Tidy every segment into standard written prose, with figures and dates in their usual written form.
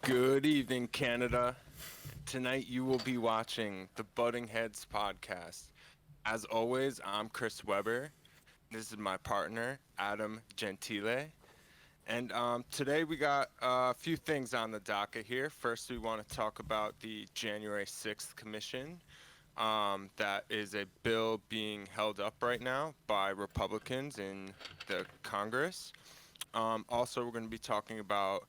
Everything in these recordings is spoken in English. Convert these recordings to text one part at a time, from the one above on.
Good evening, Canada. Tonight you will be watching the Butting Heads podcast. As always, I'm Chris Weber. This is my partner, Adam Gentile. And today we got a few things on the docket here. First, we want to talk about the January 6th Commission. That is a bill being held up right now by Republicans in the Congress. Also, we're going to be talking about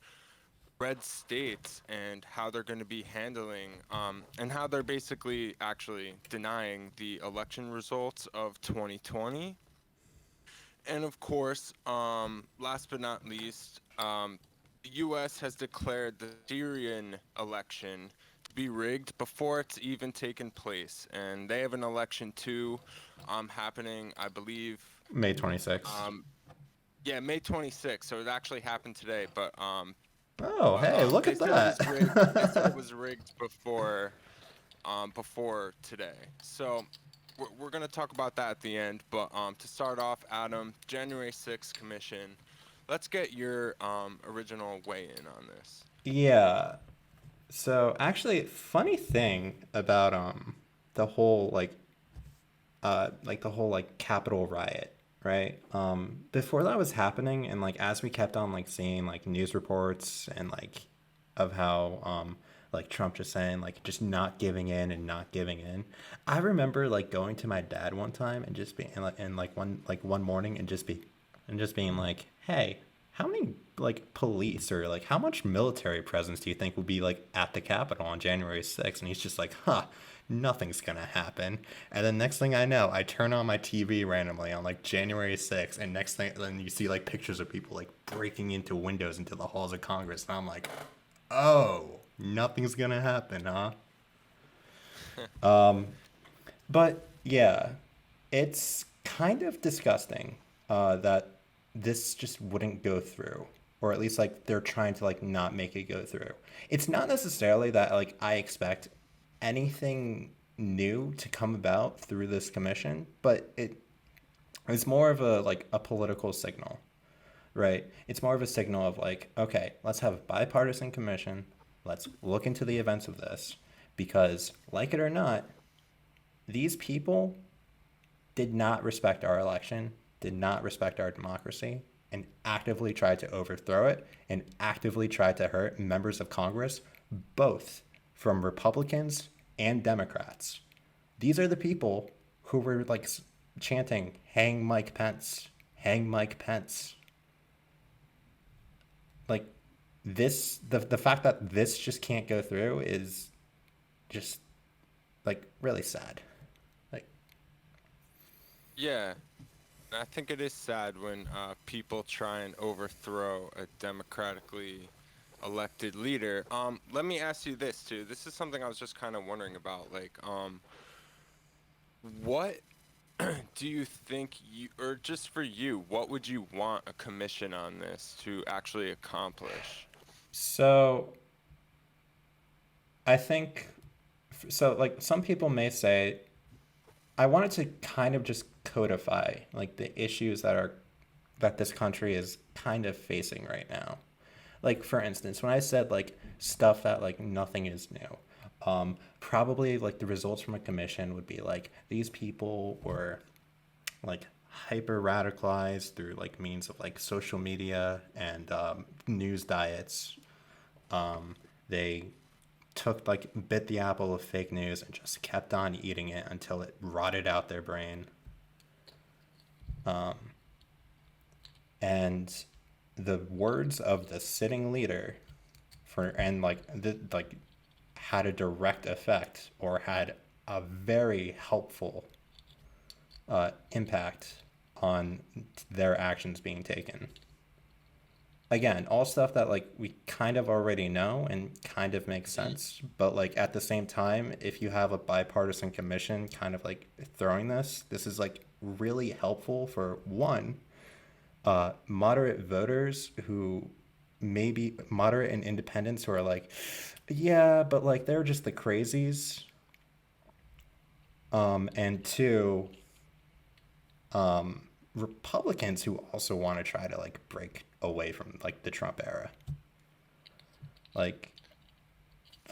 red states and how they're going to be handling and how they're basically actually denying the election results of 2020. And of course, last but not least, the U.S. has declared the Syrian election to be rigged before it's even taken place, and they have an election too, happening, I believe. May 26th. Um, yeah, May 26th. So it actually happened today, but Oh, But hey, look they at said it was rigged. They said it that. was rigged before today. So we're gonna talk about that at the end. But to start off, Adam, January 6th Commission. Let's get your original weigh in on this. Yeah. So actually, funny thing about the whole like Capitol riot, right? Before that was happening, and like as we kept on like seeing like news reports and like of how like Trump just saying like just not giving in and not giving in. I remember like going to my dad one time and just being and one morning and just being like, hey, how many like police or like how much military presence do you think would be like at the Capitol on January 6th? And he's just like, huh, nothing's gonna happen. And then next thing I know, I turn on my TV randomly on like January 6th, and next thing then you see like pictures of people like breaking into windows into the halls of Congress, and I'm like, oh, nothing's gonna happen, huh? But yeah, it's kind of disgusting that this just wouldn't go through, or at least like they're trying to like not make it go through. It's not necessarily that like I expect anything new to come about through this commission, but it's more of a like a political signal, right? It's more of a signal of like, okay, let's have a bipartisan commission. Let's look into the events of this because, like it or not, these people did not respect our election, did not respect our democracy, and actively tried to overthrow it and actively tried to hurt members of Congress, both from Republicans and Democrats. These are the people who were like chanting, hang Mike Pence, hang Mike Pence. Like the fact that this just can't go through is just like really sad. Like Yeah, I think it is sad when people try and overthrow a democratically elected leader. Let me ask you this too. This is something I was just kind of wondering about. What do you think or just for you, what would you want a commission on this to actually accomplish? so I think so like some people may say I wanted to kind of just codify like the issues that this country is kind of facing right now. Like for instance, when I said like stuff that like nothing is new, probably like the results from a commission would be like these people were like hyper radicalized through like means of like social media and news diets. They took like bit the apple of fake news and just kept on eating it until it rotted out their brain. And the words of the sitting leader for and like had a direct effect or had a very helpful impact on their actions being taken. Again, all stuff that like we kind of already know and kind of makes Y- sense, but like at the same time, if you have a bipartisan commission kind of like throwing this is like really helpful for one, moderate voters who maybe moderate and independents who are like, yeah, but like they're just the crazies. And two, Republicans who also want to try to like break away from like the Trump era. Like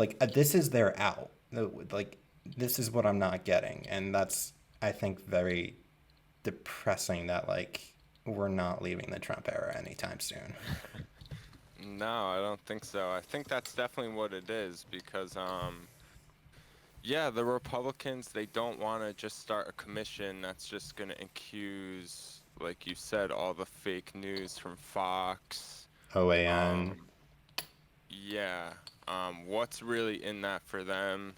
like this is their out. Like this is what I'm not getting, and that's I think very depressing that like we're not leaving the Trump era anytime soon. No, I don't think so. I think that's definitely what it is because yeah, the Republicans, they don't want to just start a commission that's just going to accuse, like you said, all the fake news from Fox. OAN, Um, yeah. What's really in that for them?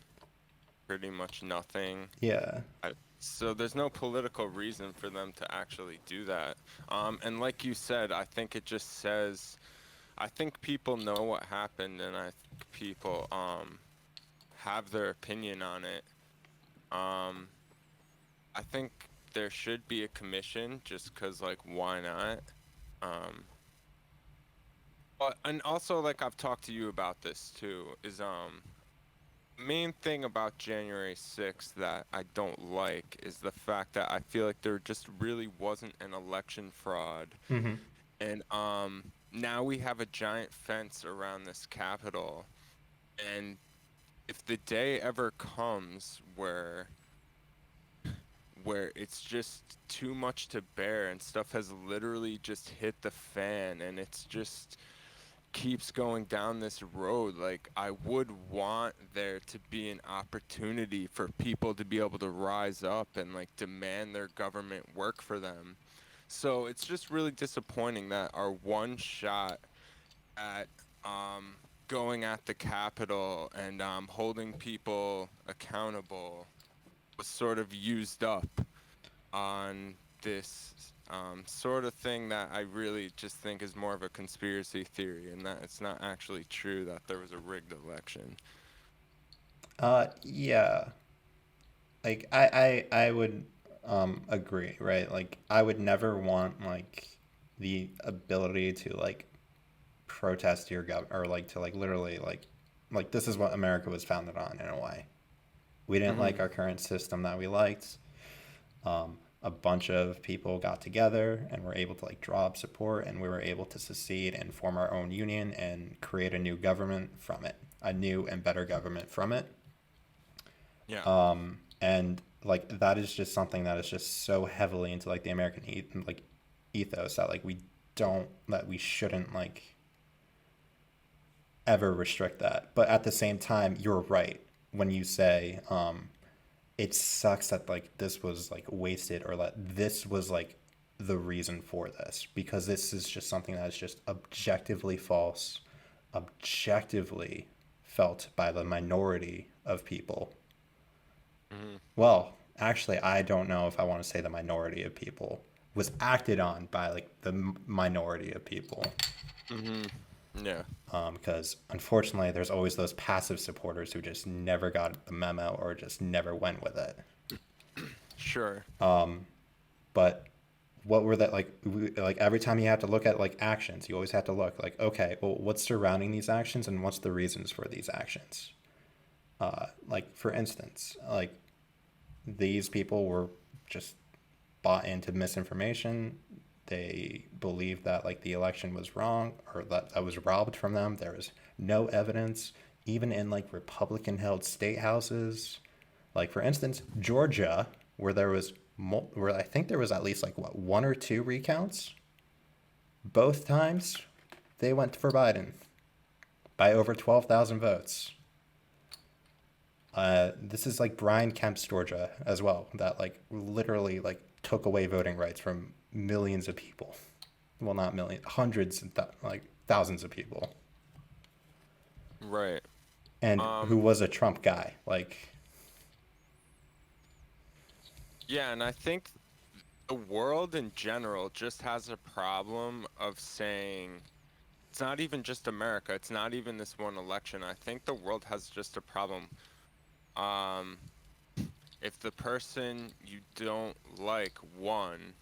Pretty much nothing. yeah, So there's no political reason for them to actually do that. And like you said, I think it just says, I think people know what happened, and I think people have their opinion on it. Um, I think there should be a commission just 'cause like why not? Um, but and also like I've talked to you about this too is main thing about January 6th that I don't like is the fact that I feel like there just really wasn't an election fraud. hmm, And now we have a giant fence around this Capitol. And if the day ever comes where it's just too much to bear and stuff has literally just hit the fan and it's just keeps going down this road, like I would want there to be an opportunity for people to be able to rise up and like demand their government work for them. So it's just really disappointing that our one shot at going at the Capitol and holding people accountable was sort of used up on this sort of thing that I really just think is more of a conspiracy theory and that it's not actually true that there was a rigged election. yeah. Like I would agree, right? Like I would never want like the ability to like protest your gov or like to like literally like this is what America was founded on in a way. We didn't Hmm. like our current system that we liked. A bunch of people got together and were able to like draw up support, and we were able to secede and form our own union and create a new government from it, a new and better government from it. Yeah. And like that is just something that is just so heavily into like the American like ethos that like we don't that we shouldn't like ever restrict that. But at the same time, you're right when you say it sucks that like this was like wasted or that this was like the reason for this because this is just something that is just objectively false, objectively felt by the minority of people. Hmm. Well, actually, I don't know if I want to say the minority of people was acted on by like the minority of people. Hmm. Yeah. Because unfortunately, there's always those passive supporters who just never got the memo or just never went with it. Sure. But what were that like? Like every time you have to look at like actions, you always have to look like, okay, well, what's surrounding these actions and what's the reasons for these actions? Like for instance, like these people were just bought into misinformation. They believed that like the election was wrong or that was robbed from them. There was no evidence, even in like Republican held state houses. Like for instance, Georgia, where there was where I think there was at least like what one or two recounts. Both times, they went for Biden by over 12,000 votes. This is like Brian Kemp's Georgia as well, that like literally like took away voting rights from millions of people. Well, not millions, hundreds and like thousands of people, Right. and who Um, was a Trump guy. Like, yeah, and I think the world in general just has a problem of saying it's not even just America, it's not even this one election. I think the world has just a problem. Um, if the person you don't like won,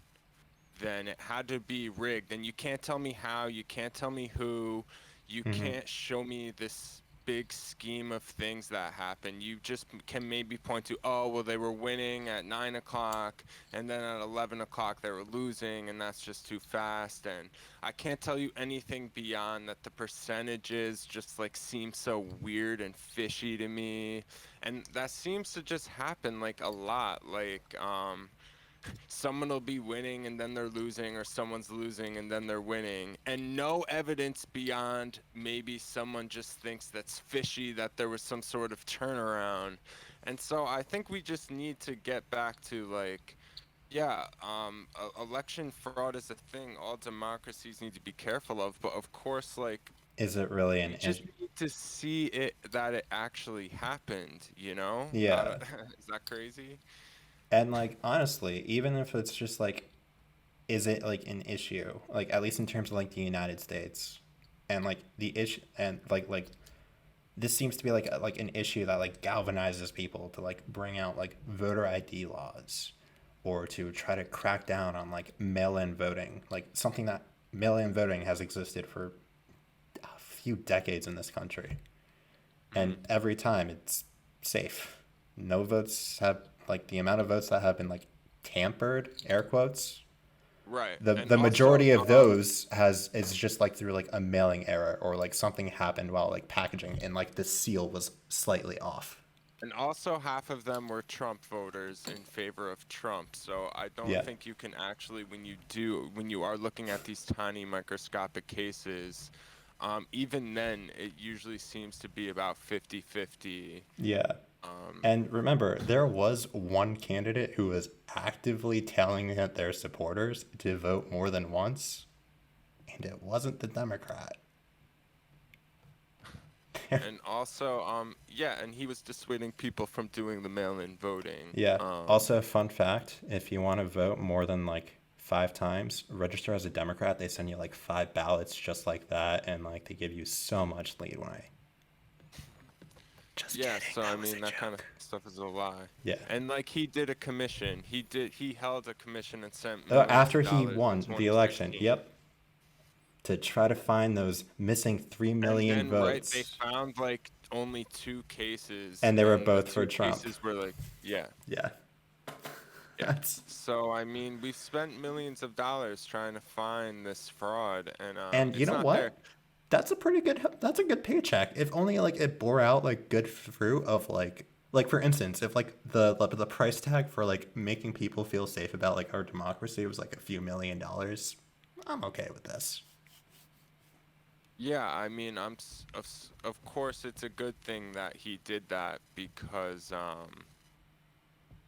then it had to be rigged. And you can't tell me how, you can't tell me who, you mm-hmm, can't show me this. big scheme of things that happen. You just can maybe point to, oh, well, they were winning at 9 o'clock, and then at 11 o'clock they were losing, and that's just too fast. And I can't tell you anything beyond that. The percentages just like seem so weird and fishy to me, and that seems to just happen like a lot. Like, someone will be winning and then they're losing, or someone's losing and then they're winning, and no evidence beyond maybe someone just thinks that's fishy, that there was some sort of turnaround. And so I think we just need to get back to like, yeah, election fraud is a thing all democracies need to be careful of, but of course, like, Is it really we just need to see it, that it actually happened, you know? I yeah. don't, is that crazy? And like honestly, even if it's just like, is it like an issue? Like at least in terms of like the United States, and like the issue, and like this seems to be like an issue that like galvanizes people to like bring out like voter ID laws, or to try to crack down on like mail-in voting, like something that mail-in voting has existed for a few decades in this country, and Mhm. every time it's safe. No votes have like the amount of votes that have been like tampered, air quotes. Right. And The also, majority of those has is just like through like a mailing error, or like something happened while like packaging and like the seal was slightly off. half of them were Trump voters in favor of Trump. So I don't Yeah. think you can actually, when you are looking at these tiny microscopic cases, even then, it usually seems to be about 50-50. Yeah. Um, And remember, there was one candidate who was actively telling their supporters to vote more than once, and it wasn't the Democrat. and also, yeah, and he was dissuading people from doing the mail-in voting. Yeah. Also, fun fact, if you want to vote more than like 5 times, register as a Democrat. They send you like 5 ballots just like that, and like they give you so much leeway. Just Yeah, kidding. so I That was a mean, that kind of joke. stuff is a lie. Yeah. And like, he did a commission. He held a commission and sent millions of After he dollars in won the election, 2016. yep, to try to find those missing 3 And million then, right, they votes. found like only two cases, And they were and the both for two Trump. cases were like, yeah, Yeah. yeah. That's So I mean, we've spent millions of dollars trying to find this fraud, and And you it's know not there. what? That's a good paycheck. If only like it bore out like good fruit of like for instance, if like the price tag for like making people feel safe about like our democracy was like a few $1 million, I'm okay with this. Yeah, I mean, of course it's a good thing that he did that, because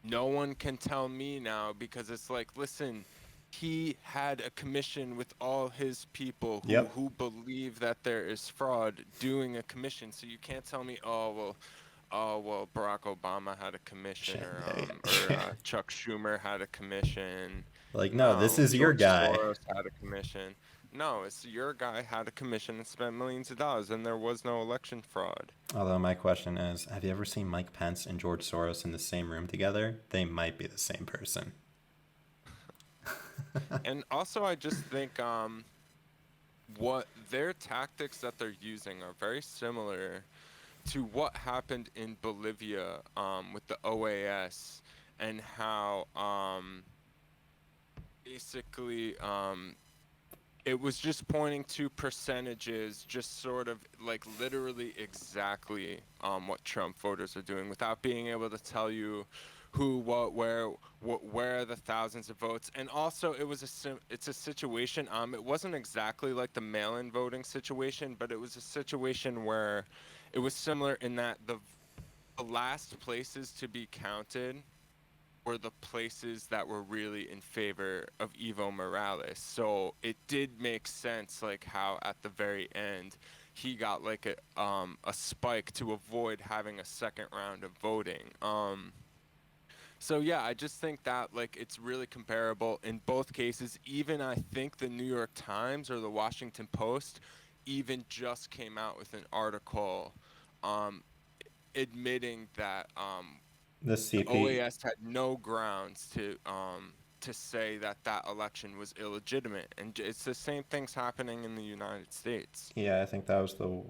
no one can tell me now, because it's like, listen, he had a commission with all his people who Yep. believe that there is fraud, doing a commission. So you can't tell me, oh well, Barack Obama had a commission, Shit. or Yeah, yeah. Chuck Schumer had a commission. Like no, this No, is your George guy. Soros had a commission. No, it's your guy had a commission and spent millions of dollars, and there was no election fraud. Although my question is, have you ever seen Mike Pence and George Soros in the same room together? They might be the same person. And also, I just think what their tactics that they're using are very similar to what happened in Bolivia with the OAS, and how basically it was just pointing to percentages, just sort of like literally exactly what Trump voters are doing, without being able to tell you who, what, where are the thousands of votes. And also, it's a situation. It wasn't exactly like the mail-in voting situation, but it was a situation where it was similar in that the last places to be counted were the places that were really in favor of Evo Morales. So it did make sense, like how at the very end he got like a spike to avoid having a second round of voting. So yeah, I just think that like it's really comparable in both cases. Even I think the New York Times or the Washington Post even just came out with an article um, admitting that The the CP. OAS had no grounds to say that that election was illegitimate, and it's the same things happening in the United States. Yeah, I think that was the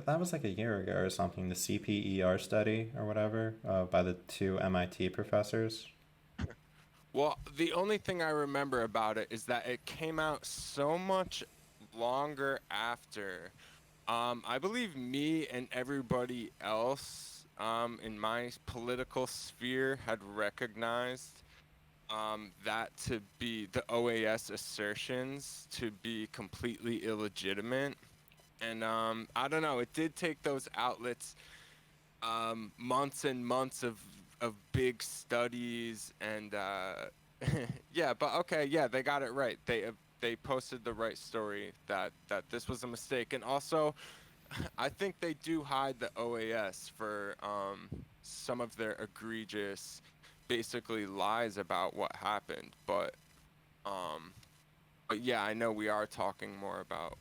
that was like a year ago or something. The CPER study or whatever, by the two MIT professors. Well, the only thing I remember about it is that it came out so much longer after. I believe me and everybody else in my political sphere had recognized that to be the OAS assertions to be completely illegitimate. And I don't know, it did take those outlets months and months of big studies and yeah, but okay, yeah, they got it right. They posted the right story that this was a mistake. And also, I think they do hide the OAS for some of their egregious, basically lies about what happened. Um, but yeah, I know we are talking more about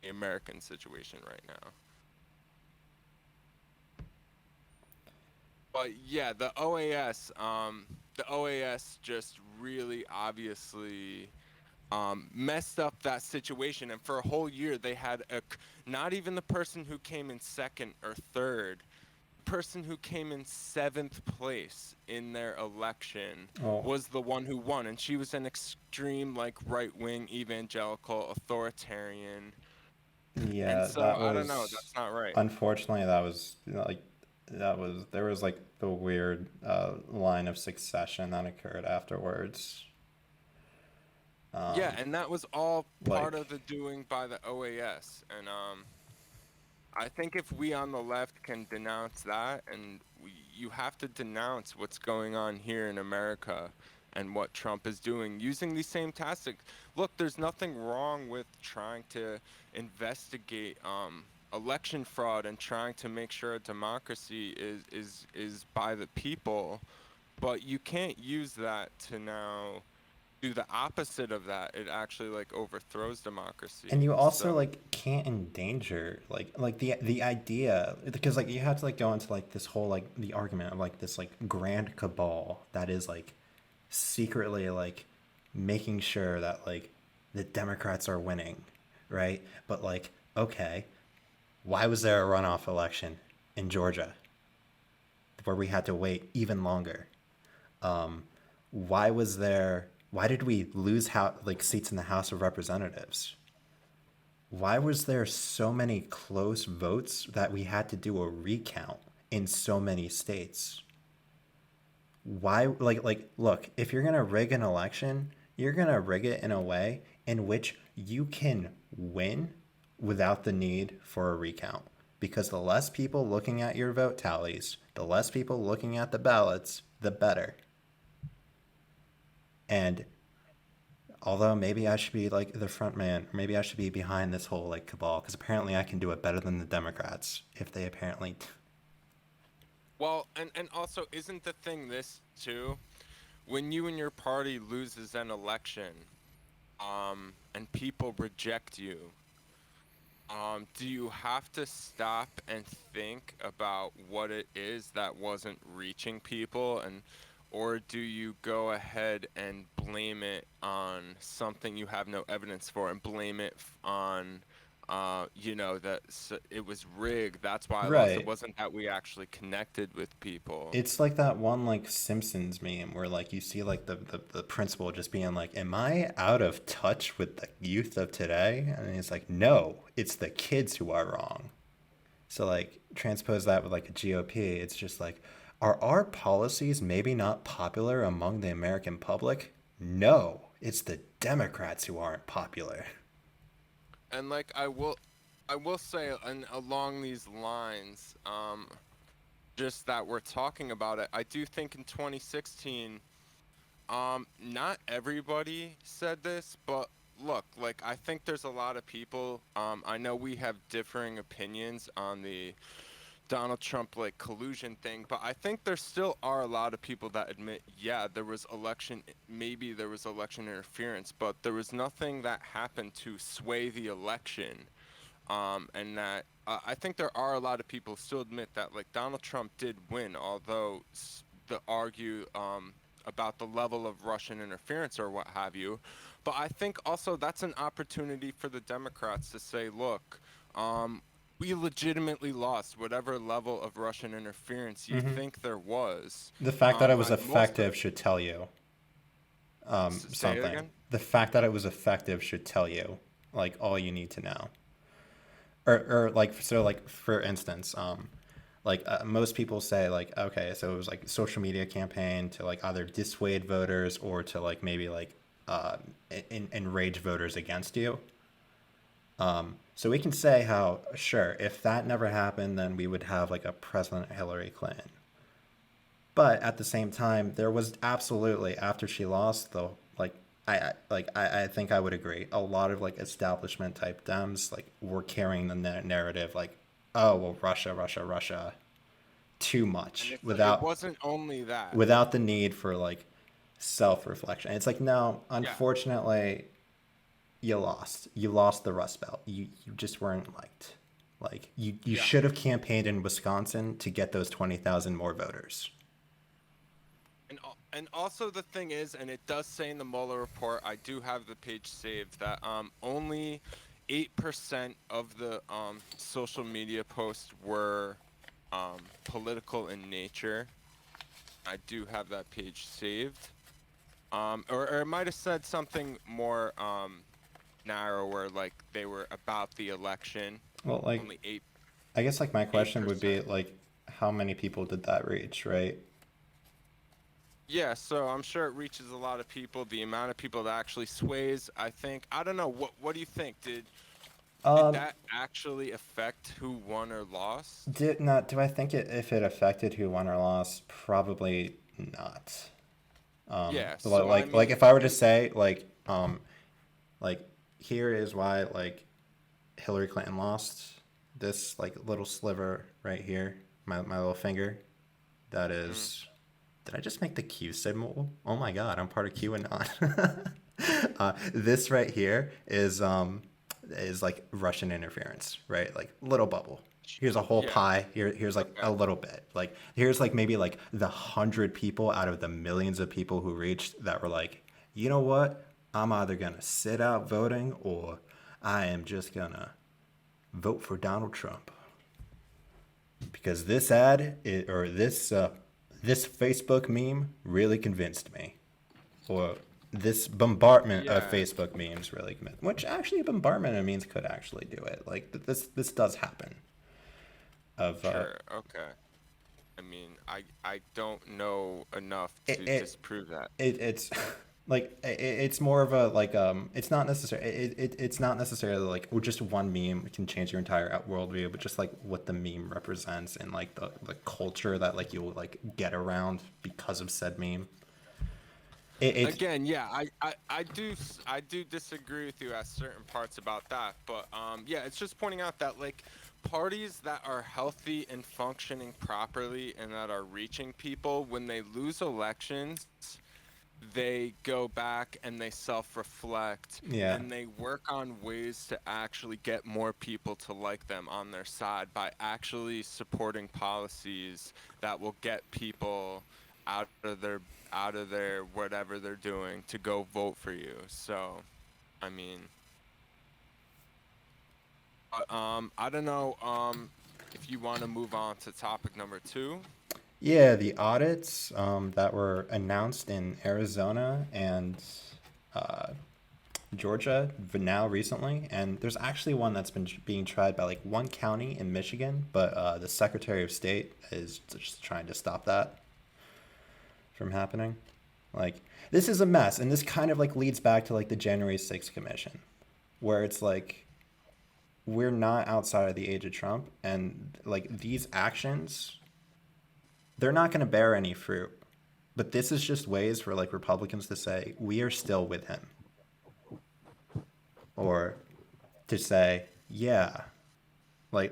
the American situation right now. But yeah, the OAS just really obviously messed up that situation. And for a whole year, they had not even the person who came in second or third, the person who came in seventh place in their election Oh, was the one who won. And she was an extreme, like, right wing, evangelical, authoritarian. And yeah, so that I don't know, was that's not right. unfortunately that was like that was there was like the weird line of succession that occurred afterwards. Yeah, Um, and that was all part like of the doing by the OAS. And I think if we on the left can denounce that, and you have to denounce what's going on here in America and what Trump is doing using these same tactics. Look, there's nothing wrong with trying to investigate election fraud and trying to make sure a democracy is by the people, but you can't use that to now do the opposite of that. It actually like overthrows and democracy. you also So like can't endanger like the idea because like you have to like go into like this whole like the argument of like this like grand cabal that is like secretly like making sure that like the Democrats are winning, right? But like, okay, why was there a runoff election in Georgia where we had to wait even longer? Why was there? Why did we lose like seats in the House of Representatives? Why was there so many close votes that we had to do a recount in so many states? Why like look, if you're going to rig an election, you're going to rig it in a way in which you can win without the need for a recount, because the less people looking at your vote tallies, the less people looking at the ballots, the better. And although maybe I should be like the front man, or maybe I should be behind this whole like cabal, because apparently I can do it better than the Democrats if they apparently. well, and also isn't the thing this too? When you and your party loses an election, and people reject you, do you have to stop and think about what it is that wasn't reaching people, and or do you go ahead and blame it on something you have no evidence for and blame it on that it was rigged, that's why I lost. It Right. wasn't that we actually connected with people. It's like that one like Simpsons meme where like you see like the principal just being like, "Am I out of touch with the youth of today?" And he's like, "No, it's the kids who are wrong." So like transpose that with like a GOP, it's just like, are our policies maybe not popular among the American public? No, it's the Democrats who aren't popular. And like I will say, and along these lines, just that we're talking about it, I do think in 2016, not everybody said this, but look, like I think there's a lot of people, I know we have differing opinions on the Donald Trump like collusion thing, but I think there still are a lot of people that admit, yeah, there was maybe there was election interference, but there was nothing that happened to sway the election. And that I think there are a lot of people who still admit that like Donald Trump did win, although the argue about the level of Russian interference or what have you. But I think also that's an opportunity for the Democrats to say, look, we legitimately lost whatever level of Russian interference you Hmm. think there was. The fact that it was By most of, effective should tell you say it something. again. The fact that it was effective should tell you like all you need to know. Or like so like for instance, most people say like okay, so it was like a social media campaign to like either dissuade voters or to like maybe like uh, enrage voters against you. So we can say how sure if that never happened, then we would have like a President Hillary Clinton. But at the same time, there was absolutely after she lost, though, I think I would agree. A lot of like establishment type Dems like were carrying the narrative like, oh well, Russia, Russia, Russia, too And much it wasn't only that. without the need for like self reflection. It's like no, Yeah. unfortunately, you lost. You lost the Rust Belt. You just weren't liked. Like you Yeah. should have campaigned in Wisconsin to get those 20,000 more voters. And also the thing is, and it does say in the Mueller report, I do have the page saved, that only 8% of the social media posts were political in nature. I do have that page saved. Or it might have said something more narrower, like they were about the election. Well, like Only I guess like my question would be 8%. like how many people did that reach, right? Yeah, so I'm sure it reaches a lot of people. The amount of people that actually sways, I think. I don't know. What do you think? Did Um, that actually affect who won or lost? did not do I think it if it affected who won or lost? Probably not. Yeah, But so I like mean, if I were to and say like here is why like Hillary Clinton lost this like little sliver right here, my little finger. That mm, is. Did I just make the Q symbol? Oh my god, I'm part of QAnon. This right here is like Russian interference, right? Like little bubble. Here's a whole yeah, pie. Here's like okay. a little bit. Like here's like maybe like the 100 people out of the millions of people who reached that were like, you know what? I'm either gonna sit out voting or I am just gonna vote for Donald Trump because this or this Facebook meme really convinced me, or this bombardment of Yeah, Facebook memes really convinced. Which actually, a bombardment of memes could actually do it. Like this does happen. Of sure, okay. I mean, I don't know enough it, to it disprove that. it's like it's more of a like it's not necessary it's not necessarily like well, just one meme can change your entire worldview, but just like what the meme represents and like the culture that like you'll like get around because of said meme. It's Again, yeah, I do disagree with you at certain parts about that, but yeah, it's just pointing out that like parties that are healthy and functioning properly and that are reaching people when they lose elections, they go back and they self-reflect yeah. and they work on ways to actually get more people to like them on their side by actually supporting policies that will get people out of their whatever they're doing to go vote for you. So, I mean, I don't know if you want to move on to topic number 2. Yeah, the audits that were announced in Arizona and uh, Georgia now recently, and there's actually one that's been being tried by like one county in Michigan, but the Secretary of State is just trying to stop that from happening. Like this is a mess, and this kind of like leads back to like the January 6th Commission, where it's like we're not outside of the age of Trump, and like these actions, they're not going to bear any fruit. But this is just ways for like Republicans to say we are still with him, or to say yeah,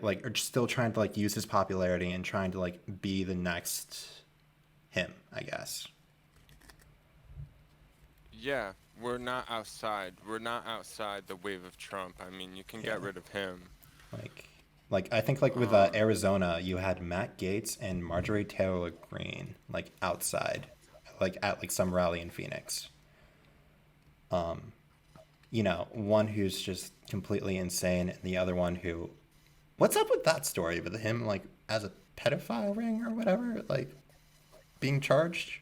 like or still trying to like use his popularity and trying to like be the next him, I guess. Yeah, we're not outside. We're not outside the wave of Trump. I mean, you can get Yeah, rid of him. like like I think like with Um, Arizona, you had Matt Gaetz and Marjorie Taylor Greene like outside, like at like some rally in Phoenix. You know, one who's just completely insane, and the other one who What's up with that story with him like as a pedophile ring or whatever, like being charged?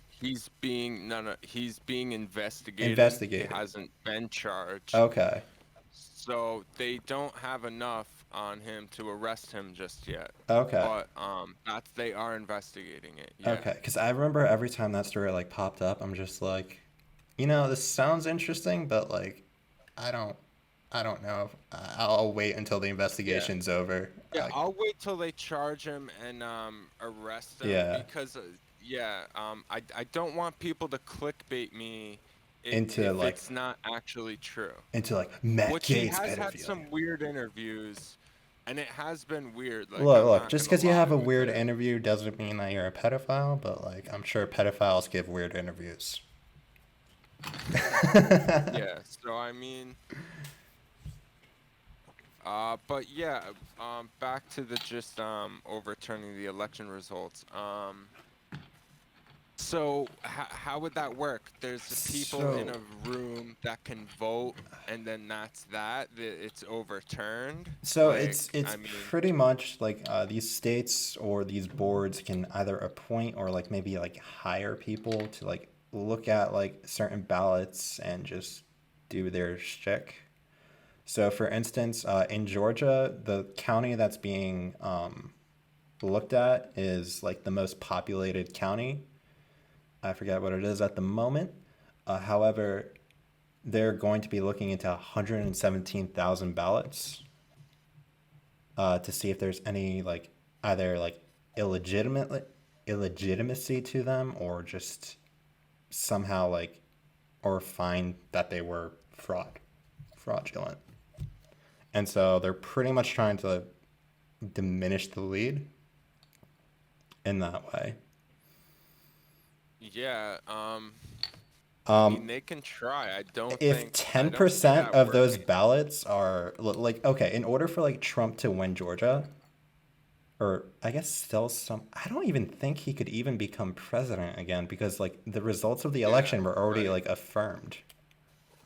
He's being no, he's being investigated. He Investigated. hasn't been charged. Okay. So they don't have enough on him to arrest him just yet. Okay. But that's they are investigating it. Yeah. Okay. Because I remember every time that story like popped up, I'm just like, this sounds interesting, but like, I don't, I don't know. I'll wait until the Yeah. investigation's over. Yeah, I'll wait till they charge him and arrest him Yeah. because yeah, I don't want people to clickbait me Into if like, it's not actually true. Matt Which he Gates has had pedophilia. some weird interviews, and it has been weird. Like Look, I'm look. not Just gonna because you have lie a with weird it. interview doesn't mean that you're a pedophile. But like, I'm sure pedophiles give weird interviews. Yeah, so I mean, but yeah, back to the just overturning the election results. So how would that work? There's the people in So, a room that can vote, and then that's that. It's overturned. so Like, it's I mean, pretty much like these states or these boards can either appoint or like maybe like hire people to like look at like certain ballots and just do their shtick. So, for instance, in Georgia, the county that's being looked at is like the most populated county. I forget what it is at the moment. However, they're going to be looking into 117,000 ballots to see if there's any like either like illegitimate illegitimacy to them or just somehow like or find that they were fraudulent. And so they're pretty much trying to diminish the lead in that way. yeah. I Um, mean, they can try. if I don't see 10% that of those working. ballots are like okay, in order for like Trump to win Georgia, or I guess still some, I don't even think he could even become president again because like the results of the Yeah, election were already right. like affirmed.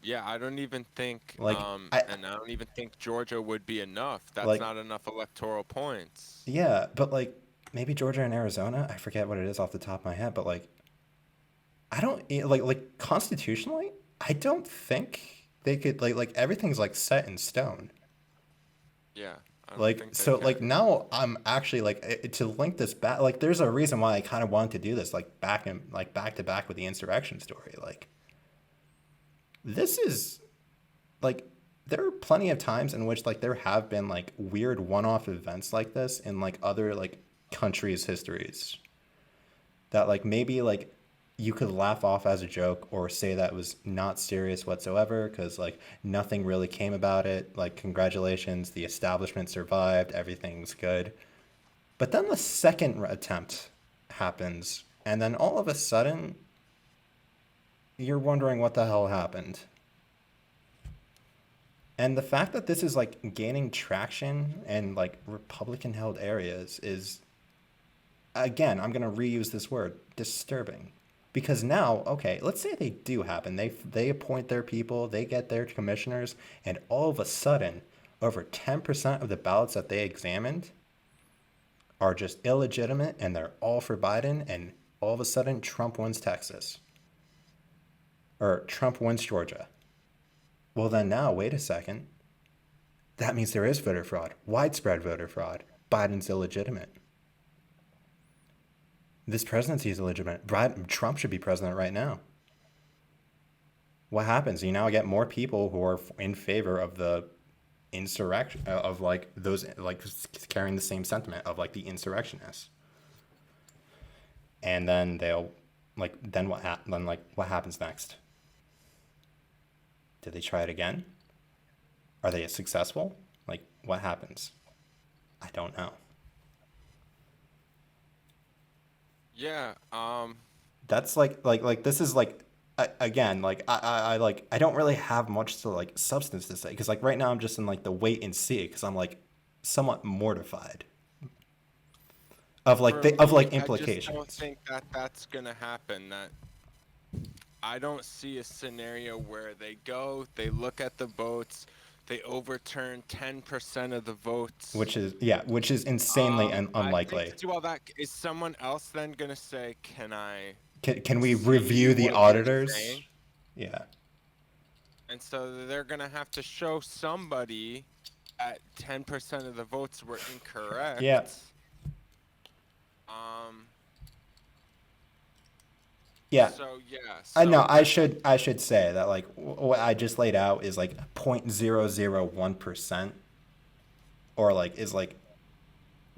Yeah, I don't even think, Like I and I don't even think Georgia would be enough. That's like not enough electoral points. yeah, but like maybe Georgia and Arizona, I forget what it is off the top of my head, but like I don't like constitutionally, I don't think they could like everything's like set in stone. Yeah, I don't Like think they so can. like now I'm actually like to link this back like there's a reason why I kind of wanted to do this like back to back with the insurrection story. Like this is like there are plenty of times in which like there have been like weird one-off events like this in like other like countries' histories that like maybe like you could laugh off as a joke or say that was not serious whatsoever because like nothing really came about it. Like congratulations, the establishment survived, everything's good. But then the second attempt happens, and then all of a sudden you're wondering what the hell happened. And the fact that this is like gaining traction in like Republican held areas is, again, I'm going to reuse this word, disturbing. Because now, okay, let's say they do happen. They appoint their people, they get their commissioners, and all of a sudden, over 10% of the ballots that they examined are just illegitimate and they're all for Biden, and all of a sudden Trump wins Texas. Or Trump wins Georgia. Well, then now, wait a second. That means there is voter fraud, widespread voter fraud. Biden's illegitimate. This presidency is illegitimate. Trump should be president right now. What happens? You now get more people who are in favor of the insurrection, of like those, like carrying the same sentiment of like the insurrectionists. And then they'll, like, then like, what happens next? Do they try it again? Are they successful? Like, what happens? I don't know. Yeah, That's like this is like again like I don't really have much to like substance to say because like right now I'm just in like the wait and see because I'm like somewhat mortified of like for the of me, like I just don't implications. think that that's gonna happen. That I don't see a scenario where they go, they look at the votes, they overturned 10% of the votes. which is insanely I think unlikely. to do all that, is someone else then gonna say, "Can I Can we see review the what you're auditors? saying?" Yeah. And so they're gonna have to show somebody that 10% of the votes were Yeah. incorrect. Um. Yeah. So yeah. I know. So I should say that like what I just laid out is like 0.001%, or like is like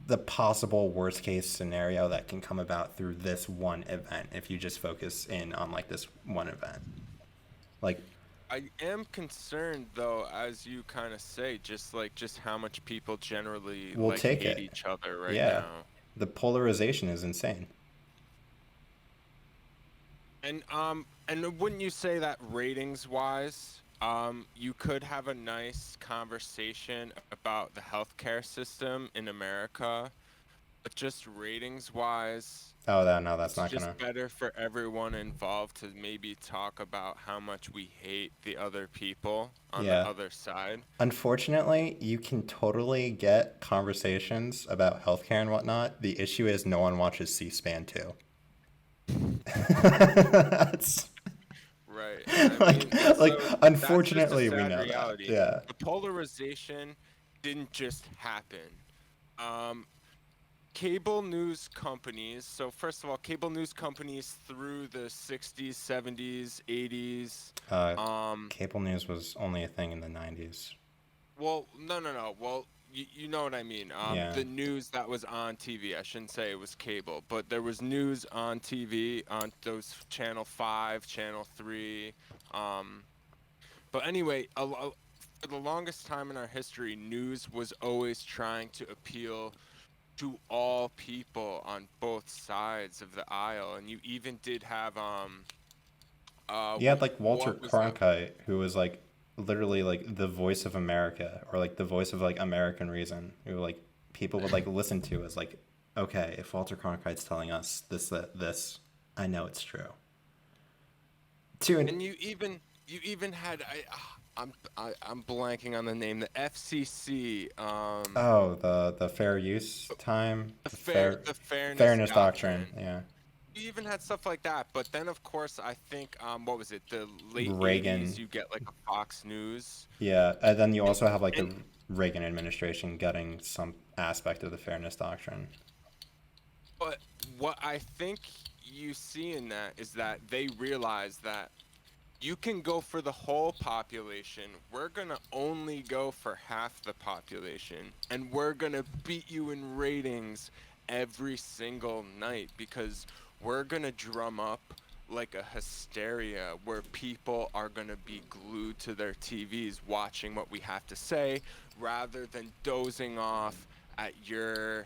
the possible worst case scenario that can come about through this one event if you just focus in on like this one event. Like, I am concerned though, as you kind of say, just how much people generally we'll like take hate it. each other right Yeah. now. The polarization is insane. And wouldn't you say that ratings wise, you could have a nice conversation about the healthcare system in America, but just ratings wise, Oh, no, that's it's not just gonna. better for everyone involved to maybe talk about how much we hate the other people on the Yeah. other side. Unfortunately, you can totally get conversations about healthcare and whatnot. The issue is no one watches C-SPAN too. That's Right. I like mean, and like so that's just a unfortunately we sad know that. reality. Yeah. The polarization didn't just happen. Um, Cable news companies, so first of all, cable news companies through the 60s, 70s, 80s, Uh, um, cable news was only a thing in the 90s. well, no. Well, you know what I mean. Yeah. The news that was on TV, I shouldn't say it was cable, but there was news on TV on those Channel 5, Channel 3. Um, but anyway, for the longest time in our history, news was always trying to appeal to all people on both sides of the aisle. And you even did have You had like Walter what was that? Cronkite, who was like literally like the voice of America, or like the voice of like American reason, who like people would like listen to as like, okay, if Walter Cronkite's telling us this, that, this, I know it's true. To an And you even had I'm blanking on the name, the FCC, Oh, the fair use time, the fairness fairness doctrine. doctrine. Yeah. You even had stuff like that, but then of course I think what was it, the late 80s, Reagan. you get like a Fox News. Yeah, and then you and also have like and the Reagan administration getting some aspect of the fairness doctrine. But what I think you see in that is that they realize that you can go for the whole population. We're going to only go for half the population. And we're going to beat you in ratings every single night because we're going to drum up like a hysteria where people are going to be glued to their TVs watching what we have to say rather than dozing off at your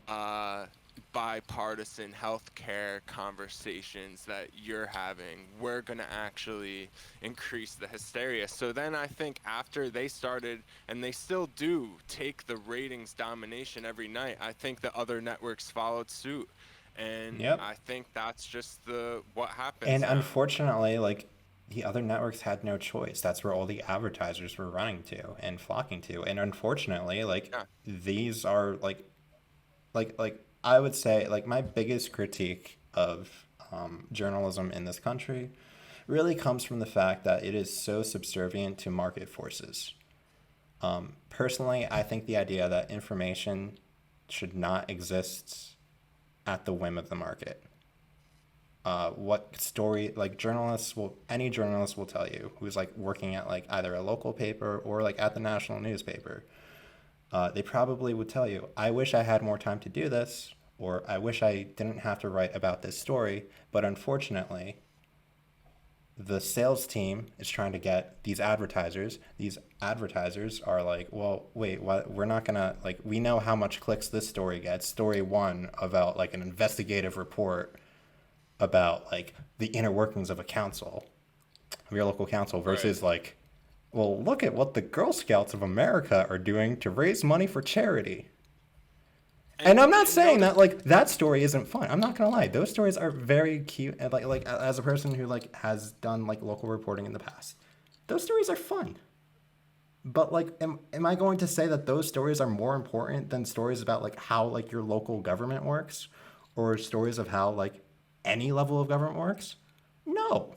uh, bipartisan healthcare conversations that you're having. We're going to actually increase the hysteria. So then I think after they started, and they still do take the ratings domination every night, I think the other networks followed suit. And Yep. I think that's just what happens And now. unfortunately, like the other networks had no choice. That's where all the advertisers were running to and flocking to. And unfortunately, like Yeah. these are like I would say like my biggest critique of journalism in this country really comes from the fact that it is so subservient to market forces. Personally, I think the idea that information should not exist at the whim of the market. What story like any journalist will tell you who's like working at like either a local paper or like at the national newspaper, they probably would tell you, I wish I had more time to do this, or I wish I didn't have to write about this story, but unfortunately the sales team is trying to get these advertisers. These advertisers are like, well, wait, what? We're not gonna like. We know how much clicks this story gets. Story one about like an investigative report about like the inner workings of a council, of your local council, Right. versus like, well, look at what the Girl Scouts of America are doing to raise money for charity. And I'm not And saying notice, that like that story isn't fun. I'm not gonna lie; those stories are very cute. And like as a person who like has done like local reporting in the past, those stories are fun. But like, am I going to say that those stories are more important than stories about like how like your local government works, or stories of how like any level of government works? No.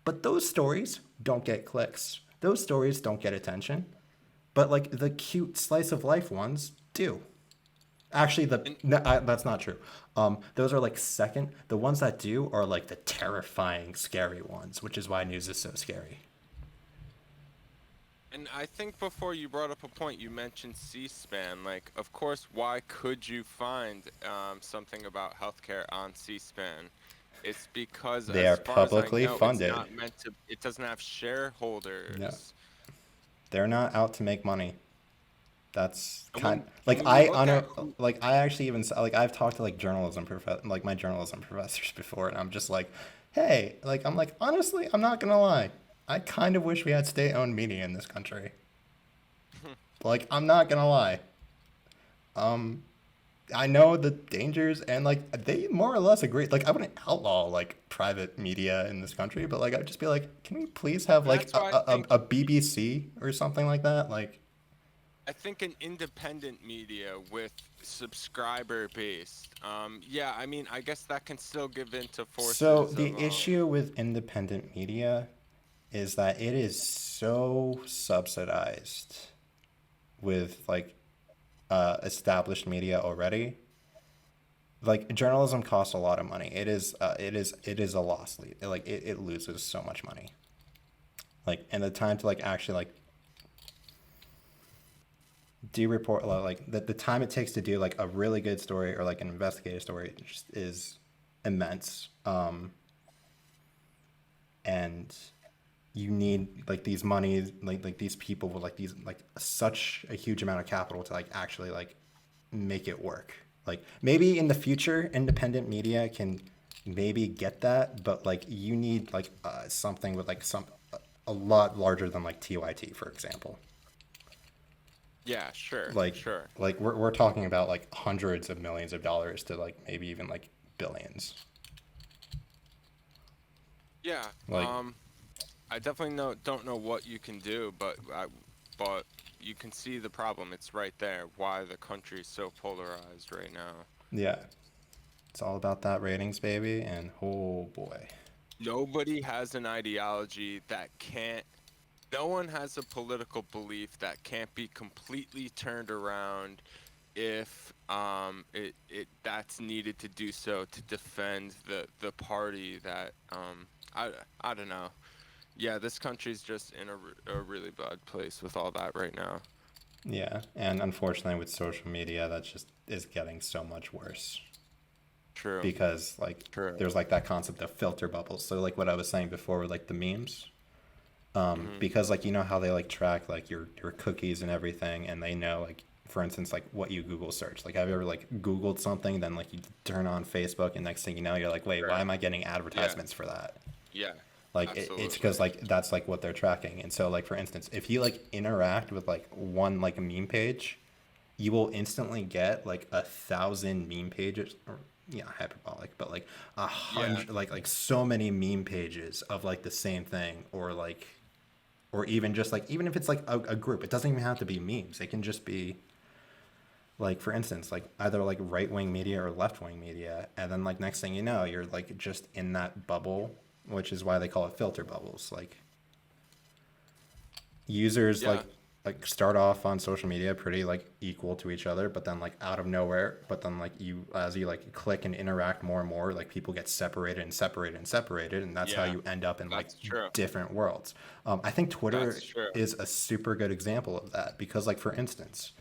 But those stories don't get clicks. Those stories don't get attention. But like the cute slice of life ones do. Actually, And that's not true. Those are like second. The ones that do are like the terrifying, scary ones, which is why news is so scary. And I think before you brought up a point, you mentioned C-SPAN. Like, of course, why could you find something about healthcare on C-SPAN? It's because, They are as far as I publicly know, it's funded. not meant to. It doesn't have No, shareholders. they're not out to make money. That's And kind when like you I look honor at who, like I actually even like I've talked to like like my journalism professors before, and I'm just like, hey, like I'm like honestly, I'm not gonna lie, I kind of wish we had state-owned media in this country. Like I'm not gonna lie, um, I know the dangers, and like they more or less agree. Like I wouldn't outlaw like private media in this country, but like I'd just be like, can we please have and like that's why a BBC or something like that? Like I think an independent media with subscriber based. Yeah, I mean, I guess that can still give in to so forces of the issue with independent media is that it is so subsidized with like established media already. Like journalism costs a lot of money. It is a loss lead. Like it loses so much money. Like and the time to like actually like do report like the time it takes to do like a really good story or like an investigative story just is immense. And you need like these monies like these people with like these like such a huge amount of capital to like actually like make it work. Like maybe in the future independent media can maybe get that, but like you need like something with like some a lot larger than like TYT for example. yeah, sure, like sure. we're talking about like hundreds of millions of dollars to like maybe even like billions. Yeah. Like I definitely don't know what you can do, but you can see the problem. It's right there. Why the country is so polarized right now. yeah, it's all about that ratings baby, and oh boy. Nobody has an ideology that can't. No one has a political belief that can't be completely turned around if it that's needed to do so to defend the party that I don't know. Yeah, this country's just in a really bad place with all that right now. Yeah, and unfortunately with social media that just is getting so much worse True. because like True. there's like that concept of filter bubbles. So like what I was saying before with like the memes, Hmm. because like you know how they like track like your cookies and everything, and they know like for instance like what you Google search. Like have you ever like Googled something, then like you turn on Facebook, and next thing you know you're like, wait, why Sure. am I getting Yeah. advertisements for that? Yeah. Like it's because Absolutely. like that's like what they're tracking. And so like for instance if you like interact with like one like meme page, you will instantly get like 1,000 meme pages, or yeah, hyperbolic, but like a Yeah. hundred, like so many meme pages of like the same thing, or like, or even just like, even if it's like a group, it doesn't even have to be memes. It can just be like, for instance, like either like right wing media or left wing media, and then like next thing you know, you're like just in that bubble, which is why they call it filter bubbles. Like users Yeah. like start off on social media pretty like equal to each other, but then like out of nowhere, but then like you as you like click and interact more and more, like people get separated and separated and separated, and that's how Yeah. you end up in like That's true. different worlds. I think That's Twitter true. is a super good example of that because like for instance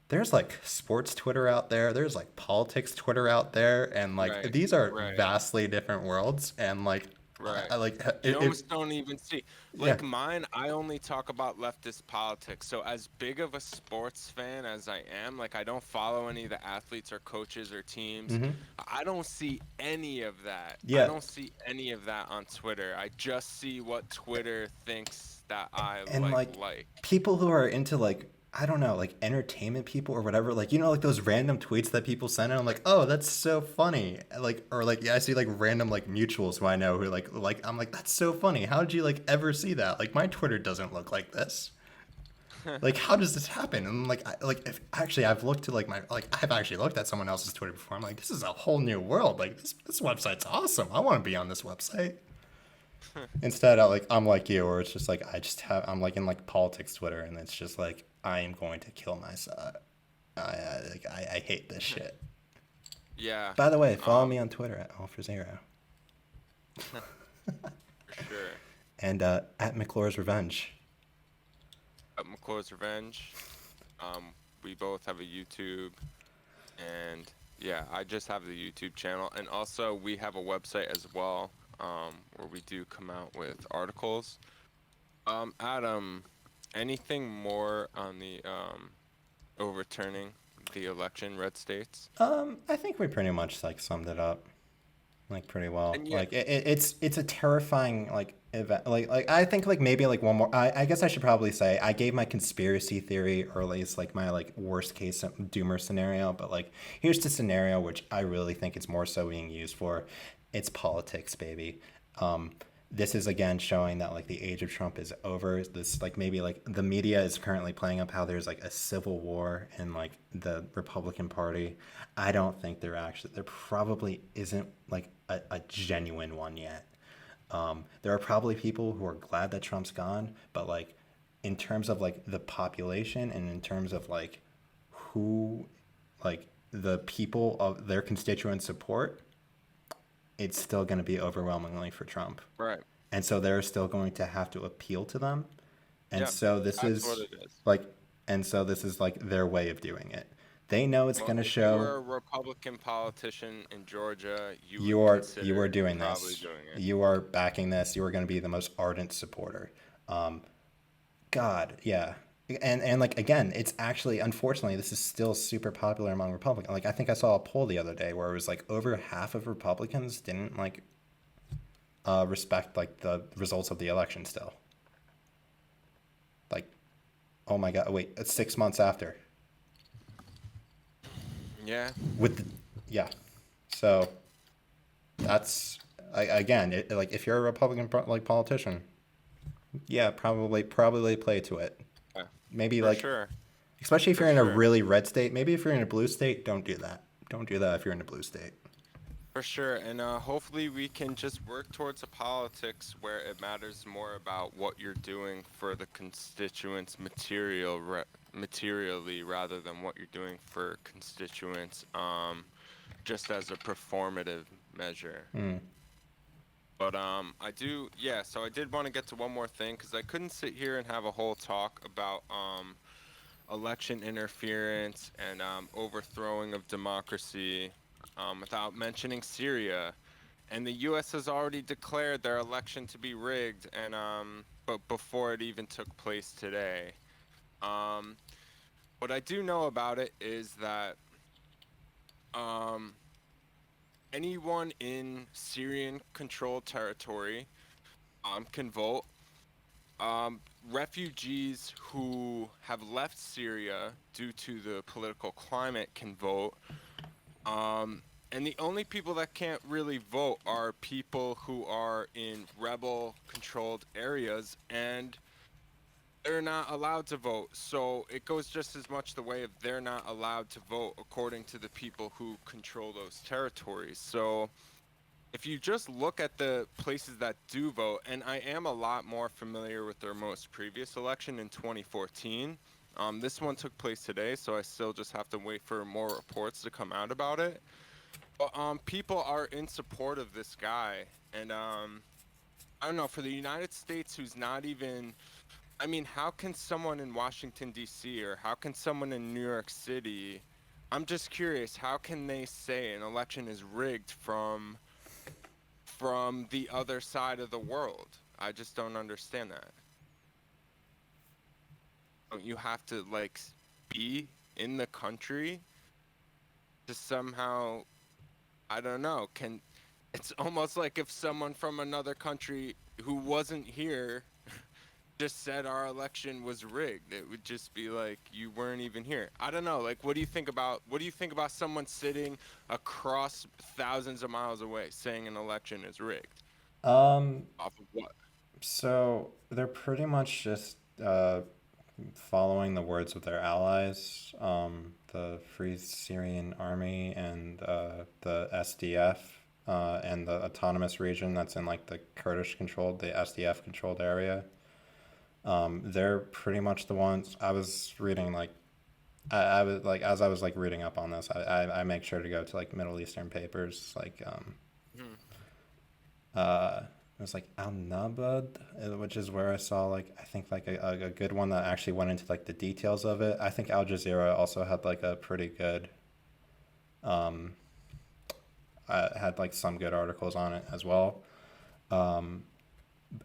there's like sports Twitter out there, there's like politics Twitter out there, and like Right. these are Right. vastly different worlds, and like Right. I like You it almost don't even see. yeah. Like mine, I only talk about leftist politics. So as big of a sports fan as I am, like I don't follow any of the athletes or coaches or teams. Hmm. I don't see any of that. I Yeah, don't see any of that on Twitter. I just see what Twitter thinks that I and like like. people who are into like I don't know like entertainment people or whatever, like you know like those random tweets that people send, and I'm like, oh, that's so funny, like, or like yeah, I see like random like mutuals who I know who like I'm like, that's so funny, how did you like ever see that? Like my Twitter doesn't look like this. Like, how does this happen? And like, if actually I've looked to like I've actually looked at someone else's Twitter before. I'm like, this is a whole new world. Like, this website's awesome. I want to be on this website. Instead, I'm like you, or it's just like I'm like in like politics Twitter, and it's just like I am going to kill myself. I hate this shit. Yeah. By the way, follow Um, me on Twitter at All4Zero for sure. and at McClure's Revenge. McCloy's Revenge. We both have a YouTube, and yeah, I just have the YouTube channel, and also we have a website as well, where we do come out with articles. Adam, anything more on the overturning the election, red states? I think we pretty much like summed it up like pretty well. And yeah, Like it's a terrifying like event. Like I think like maybe like one more. I guess I should probably say I gave my conspiracy theory, or at least like my like worst case doomer scenario. But like here's the scenario which I really think it's more so being used for. It's politics, baby. Um, this is again showing that like the age of Trump is over. This like maybe like the media is currently playing up how there's like a civil war in like the Republican Party. I don't think there probably isn't like a genuine one yet. There are probably people who are glad that Trump's gone, but like in terms of like the population and in terms of like who like the people of their constituent support, it's still going to be overwhelmingly for Trump. right. And so they're still going to have to appeal to them. And Yeah, so this that's what is it is. like, and so this is like their way of doing it. They know it's Well, going to if you show were a Republican politician in Georgia, you would you are consider doing probably this. doing it. You are backing this. You are going to be the most ardent supporter. Um, God, yeah. And like again, it's actually unfortunately this is still super popular among Republicans. Like I think I saw a poll the other day where it was like over half of Republicans didn't like respect like the results of the election still. Like, oh my God, wait, it's 6 months after. Yeah, With the, yeah. So that's again, like if you're a Republican like politician, yeah, probably play to it. yeah, Maybe for like, sure, especially if for you're in a sure. really red state. Maybe if you're in a blue state, don't do that. Don't do that if you're in a blue state. For sure, and hopefully we can just work towards a politics where it matters more about what you're doing for the constituents materially rather than what you're doing for constituents just as a performative measure. Mm. But I do, yeah. So I did want to get to one more thing because I couldn't sit here and have a whole talk about election interference and overthrowing of democracy without mentioning Syria. And the U.S. has already declared their election to be rigged, and but before it even took place today. Um, what I do know about it is that um, anyone in Syrian-controlled territory can vote. Refugees who have left Syria due to the political climate can vote. And the only people that can't really vote are people who are in rebel controlled areas, and they're not allowed to vote. So it goes just as much the way of they're not allowed to vote according to the people who control those territories. So if you just look at the places that do vote, and I am a lot more familiar with their most previous election in 2014. This one took place today, so I still just have to wait for more reports to come out about it. But people are in support of this guy, and I don't know, for the United States, who's not even, I mean, how can someone in Washington D.C. or how can someone in New York City, I'm just curious, how can they say an election is rigged from the other side of the world? I just don't understand that. Don't you have to like be in the country to somehow, I don't know, can it's almost like if someone from another country who wasn't here just said our election was rigged, it would just be like you weren't even here. I don't know, like what do you think about someone sitting across thousands of miles away saying an election is rigged? Um, Off of what? so they're pretty much just following the words of their allies, the Free Syrian Army and the SDF, and the autonomous region that's in like the Kurdish controlled, the SDF controlled area. They're pretty much the ones I was reading. Like I was like, as I was like reading up on this, I make sure to go to like Middle Eastern papers, like Mhm. it was like Al Nabad, which is where I saw like I think like a good one that actually went into like the details of it. I think Al Jazeera also had like a pretty good um had like some good articles on it as well. Um,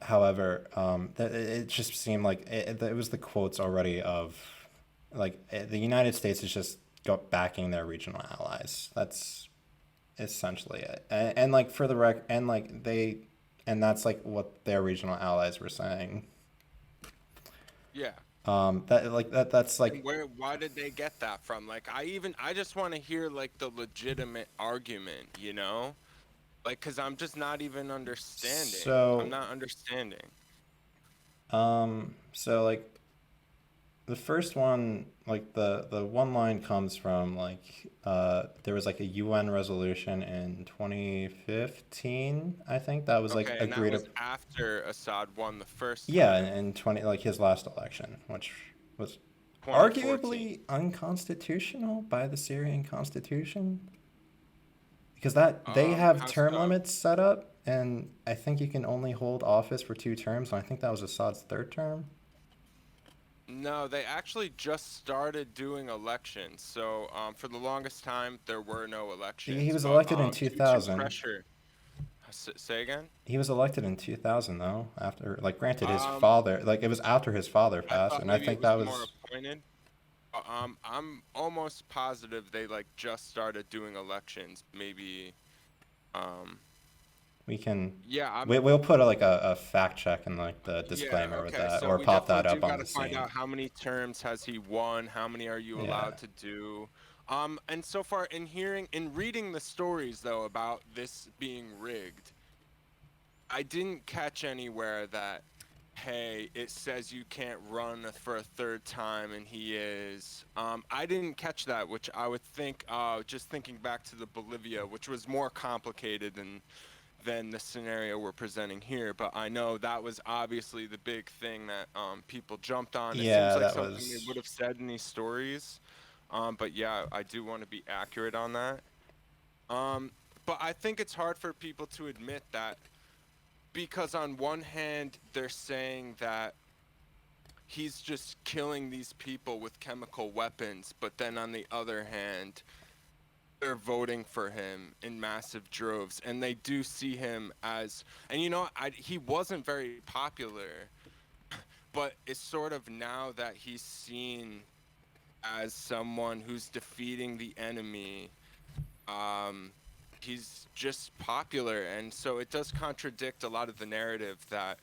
However, it just seemed like it was the quotes already of like the United States is just backing their regional allies. That's essentially it. And like for the and like and that's like what their regional allies were saying. Yeah. That's And like why did they get that from? Like, I just want to hear like the legitimate argument, you know? Like, cause I'm just not even understanding. I'm so not understanding. so like the first one, like the one line comes from like there was like a UN resolution in 2015, I think, that was like Okay, and that agreed up. was after Assad won the first Yeah, time, in 20 like his last election, which was 2014. arguably unconstitutional by the Syrian Constitution, because that they have How term so? limits set up, and I think you can only hold office for 2 terms, and I think that was Assad's third term. No, they actually just started doing elections. So, for the longest time, there were no He elections, was but elected in due to 2000. pressure, say again. He was elected in 2000 though, after like granted his Um, father, like it was after his father I passed, thought and I maybe it think was that more was appointed. I'm almost positive they like just started doing elections. Maybe, um, we can yeah, we'll put like a fact check in like the yeah, disclaimer with okay. that, So or we pop definitely that do up got on to the find scene. out how many terms has he won, how many are you Yeah. allowed to do. And so far in reading the stories though about this being rigged, I didn't catch anywhere that, hey, it says you can't run for a third time and he is. I didn't catch that, which I would think, just thinking back to the Bolivia, which was more complicated than the scenario we're presenting here. But I know that was obviously the big thing that people jumped on. It seems Yeah, like that something they was would have said in these stories. But yeah, I do want to be accurate on that. Um, but I think it's hard for people to admit that because on one hand they're saying that he's just killing these people with chemical weapons, but then on the other hand they're voting for him in massive droves and they do see him as, and he wasn't very popular, but it's sort of now that he's seen as someone who's defeating the enemy. um he's just popular, and so it does contradict a lot of the narrative that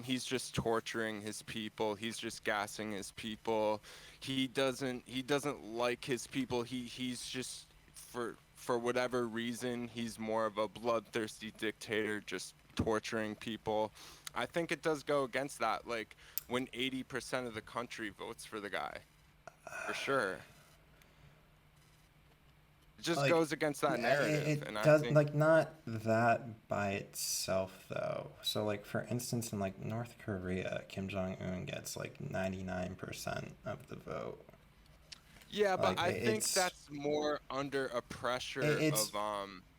he's just torturing his people, he's just gassing his people, he doesn't like his people, he's just, for whatever reason, he's more of a bloodthirsty dictator just torturing people. I think it does go against that, like when 80% of the country votes for the guy, for sure. It just like goes against that narrative, and it I does think, like not that by itself though. So like for instance in like North Korea, Kim Jong Un gets like 99% of the vote. yeah, but Like I think it's that's more under a pressure it's of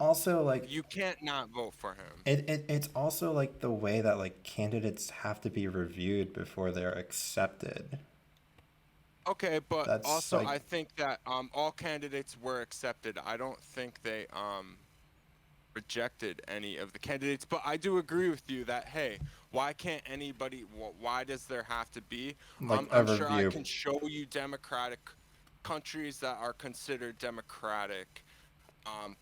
also like you can't not vote for him. it's also like the way that like candidates have to be reviewed before they're accepted. Okay, but That's also like I think that all candidates were accepted. I don't think they rejected any of the candidates, but I do agree with you that, hey, why can't anybody, why does there have to be, a I'm sure I review. can show you democratic countries that are considered democratic,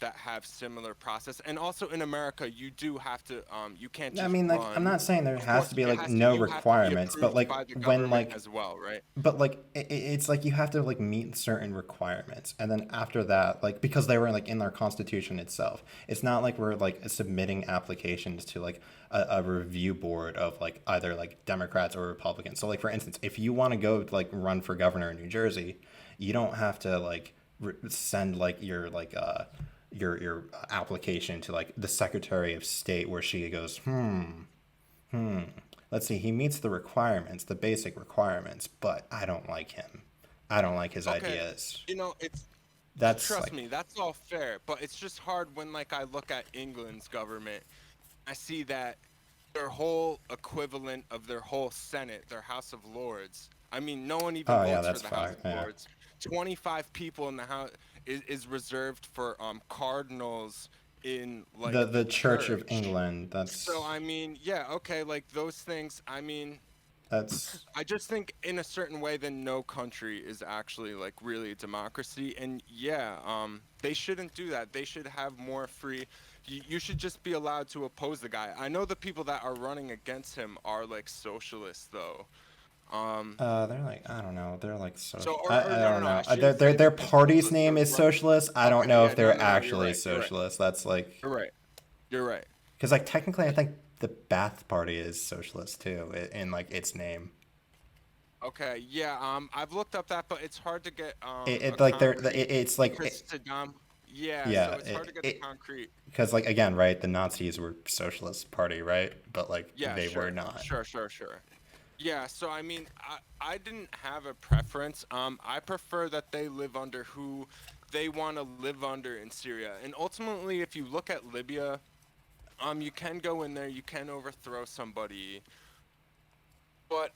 that have similar process. And also in America, you do have to you can't I just mean, like, I'm run. not saying there Of has to course, be it like has to no you have to be requirements, but approved like by the when government like as well, right? but like it's like you have to like meet certain requirements, and then after that, like because they were like in our constitution itself, it's not like we're like submitting applications to like a review board of like either like Democrats or Republicans. So like for instance, if you want to go like run for governor in New Jersey, you don't have to like send like your application to like the Secretary of State where she goes, let's see, he meets the requirements, the basic requirements, but I don't like him. I don't like his Okay, ideas. it's That's trust like, me, that's all fair, but it's just hard when like I look at England's government, I see that their whole equivalent of their whole Senate, their House of Lords. I mean, no one even oh yeah, votes for that's the House fine. of Yeah. Lords. 25 people in the House is reserved for cardinals in like The the Church of church. England, So I mean, yeah, okay, like those things. I mean, that's I just think in a certain way then no country is actually like really a democracy. And yeah, they shouldn't do that. They should have more free. You should just be allowed to oppose the guy. I know the people that are running against him are like socialists though. Um they're like, I don't know, they're like so social. or I no no don't no, I know. shouldn't say Their they're party's socialists. name They're is run. socialist. I don't Okay, know yeah, if no they're no no, you're actually right. You're right. socialist. That's like You're right. You're right. because like technically, I think the Ba'ath Party is socialist too in like its name. Okay, yeah, I've looked up that, but it's hard to get a It like concrete it's like because Saddam, yeah, yeah, so it's hard to get the concrete. because like again, right? The Nazis were socialist party, right? But like Yeah, they were sure, not. sure. Yeah, so I mean, I didn't have a preference. I prefer that they live under who they want to live under in Syria, and ultimately, if you look at Libya, you can go in there, you can overthrow somebody, but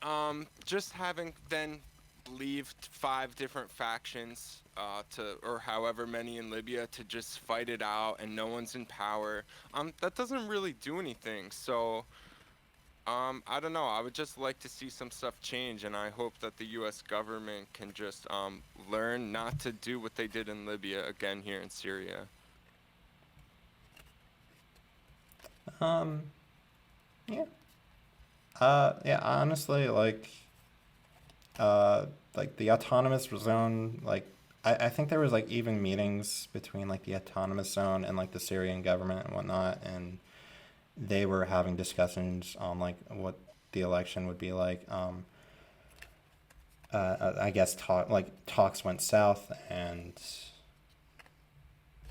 just having then leave five different factions to or however many in Libya to just fight it out and no one's in power, that doesn't really do anything. So I don't know. I would just like to see some stuff change, and I hope that the U.S. government can just learn not to do what they did in Libya again here in Syria. Um, yeah. Yeah. Honestly, uh, like the autonomous zone, like I think there was like even meetings between like the autonomous zone and like the Syrian government and whatnot, and they were having discussions on like what the election would be like. I guess talks went south, and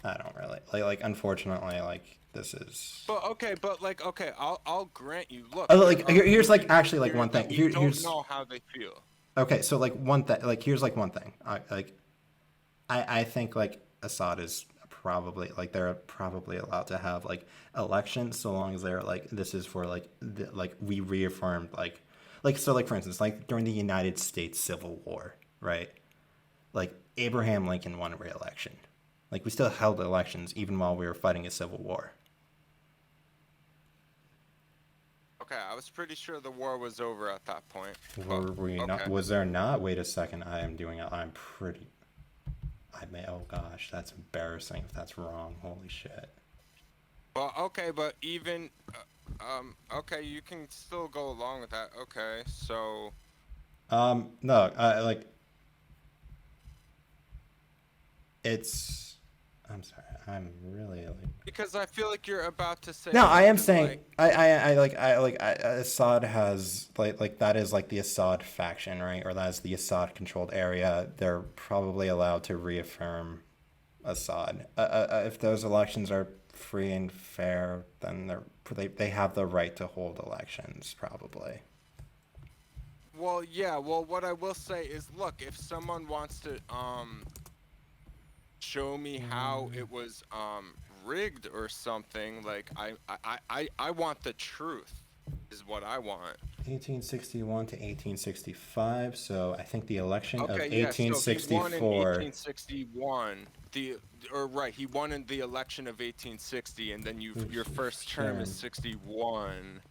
I don't really like. Unfortunately, like this is. But like okay, I'll grant you. Look, Oh, there like are here's like regions in actually like Syria one that thing. we don't Here's know how they feel. okay. So like one thing. Like here's like one thing. I think like Assad is probably like they're probably allowed to have like elections so long as they're like this is for like like we reaffirmed like so like for instance like during the United States Civil War, right? Like Abraham Lincoln won re-election. Like we still held elections even while we were fighting a civil war. Okay, I was pretty sure the war was over at that point. But Were we not? okay. Was there not? Wait a second. I am doing. I'm pretty. I may. Oh gosh, that's embarrassing if that's wrong. Holy shit. Well, okay, but even okay, you can still go along with that. Okay, so No. I like. It's. I'm sorry. I'm really like. because I feel like you're about to say No, I am something saying like, Assad has like that is like the Assad faction, right? Or that is the Assad controlled area. They're probably allowed to reaffirm Assad. If those elections are free and fair, then they have the right to hold elections, probably. well, yeah, well, what I will say is, look, if someone wants to show me how it was rigged or something, like I want the truth is what I want. 1861 to 1865. So I think the election of Okay, yeah, so he won in 1864. 1861. Or right, he won in the election of 1860, and then your first term is Term 61,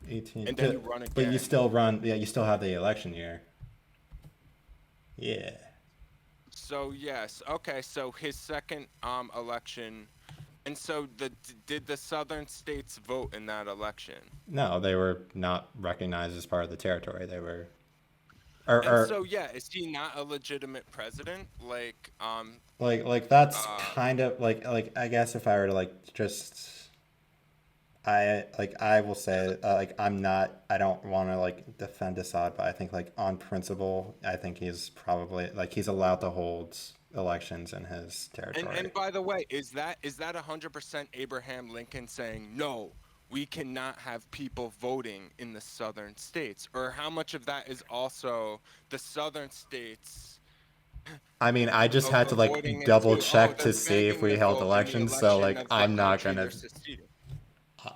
18. and then you run But you still have the election year. Yeah. So yes, okay. So his second election, and so did the southern states vote in that election? No, they were not recognized as part of the territory. They were, And or so yeah, is he not a legitimate president? like that's Uh, kind of like I guess if I were to like just I will say like I don't want to like defend Assad, but I think like on principle I think he's probably like he's allowed to hold elections in his territory. and by the way, is that 100% Abraham Lincoln saying no? We cannot have people voting in the southern states, or how much of that is also the southern states I mean, I just had to avoiding like it double to, oh, check they're to see if begging we to held vote in the elections, so election like of the I'm not country gonna. they're seceding.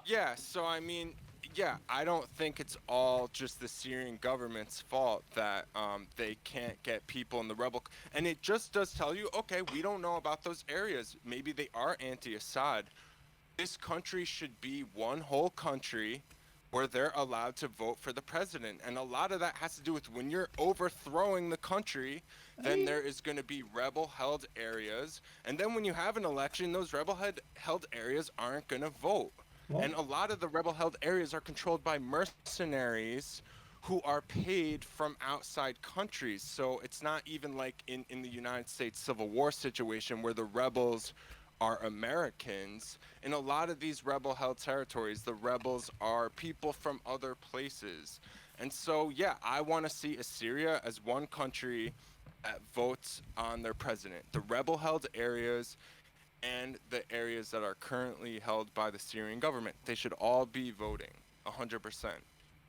Yeah, so I mean, yeah, I don't think it's all just the Syrian government's fault that they can't get people in the and it just does tell you, okay, we don't know about those areas. Maybe they are anti-Assad. This country should be one whole country where they're allowed to vote for the president. And a lot of that has to do with when you're overthrowing the country, I then mean, there is going to be rebel held areas. And then when you have an election, those held areas aren't going to vote. well, And a lot of the rebel held areas are controlled by mercenaries who are paid from outside countries. So it's not even like in the United States Civil War situation where the rebels are Americans. In a lot of these rebel held territories, the rebels are people from other places. And so, yeah, I want to see Assyria as one country that votes on their president. The rebel held areas and the areas that are currently held by the Syrian government, they should all be voting 100%.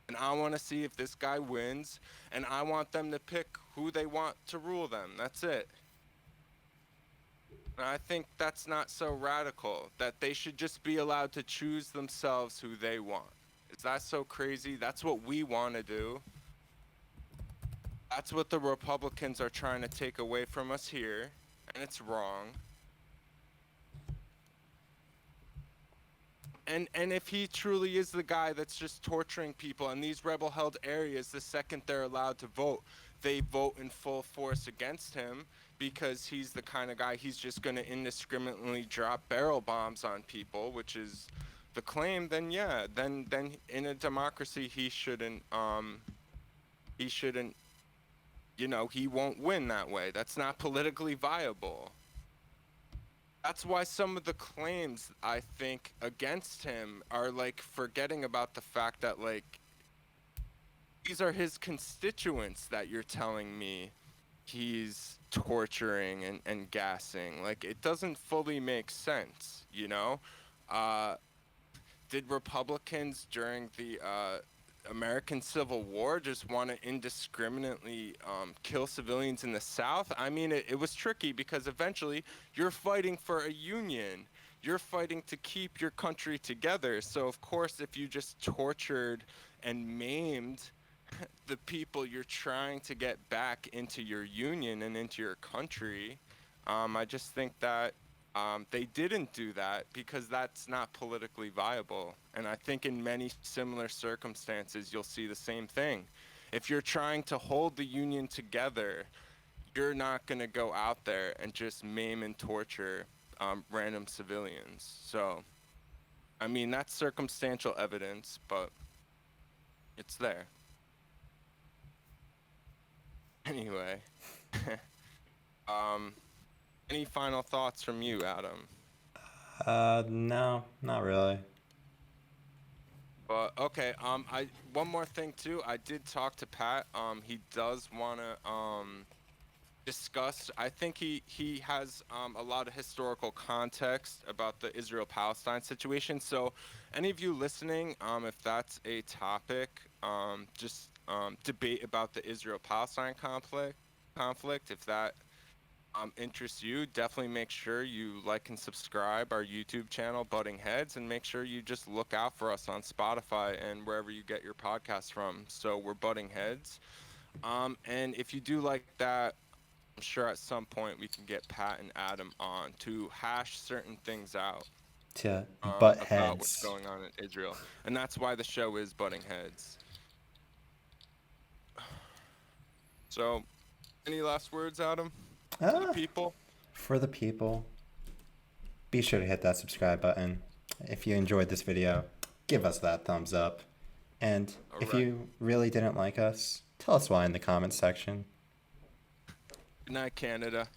And I want to see if this guy wins, and I want them to pick who they want to rule them. That's it. And I think that's not so radical, that they should just be allowed to choose themselves who they want. Is that so crazy? That's what we want to do. That's what the Republicans are trying to take away from us here, and it's wrong. And if he truly is the guy that's just torturing people in these rebel held areas, the second they're allowed to vote, they vote in full force against him because he's the kind of guy he's just going to indiscriminately drop barrel bombs on people, which is the claim. Then yeah, then in a democracy he shouldn't, he won't win that way. That's not politically viable. That's why some of the claims I think against him are like forgetting about the fact that like these are his constituents that you're telling me he's torturing and gassing. Like it doesn't fully make sense, you know? Uh did Republicans during the American Civil War just want to indiscriminately kill civilians in the South? I mean, it was tricky because eventually you're fighting for a union. You're fighting to keep your country together. So, of course, if you just tortured and maimed the people you're trying to get back into your union and into your country, I just think that they didn't do that because that's not politically viable. And I think in many similar circumstances, you'll see the same thing. If you're trying to hold the union together, you're not going to go out there and just maim and torture random civilians. So, I mean, that's circumstantial evidence, but it's there. Anyway, um, any final thoughts from you, Adam? no, not really. But okay, I one more thing too. I did talk to Pat. He does want to discuss. I think he has a lot of historical context about the Israel-Palestine situation. So, any of you listening, if that's a topic, just debate about the Israel-Palestine conflict. If that interests you, definitely make sure you like and subscribe our YouTube channel, Butting Heads, and make sure you just look out for us on Spotify and wherever you get your podcasts from. So we're Butting Heads. And if you do like that, I'm sure at some point we can get Pat and Adam on to hash certain things out To butt about what's heads. going on in Israel. And that's why the show is Butting Heads. So, any last words, Adam? For the Ah, people. for the people. Be sure to hit that subscribe button. If you enjoyed this video, give us that thumbs up. And All if right. you really didn't like us, tell us why in the comments section. Good night, Canada.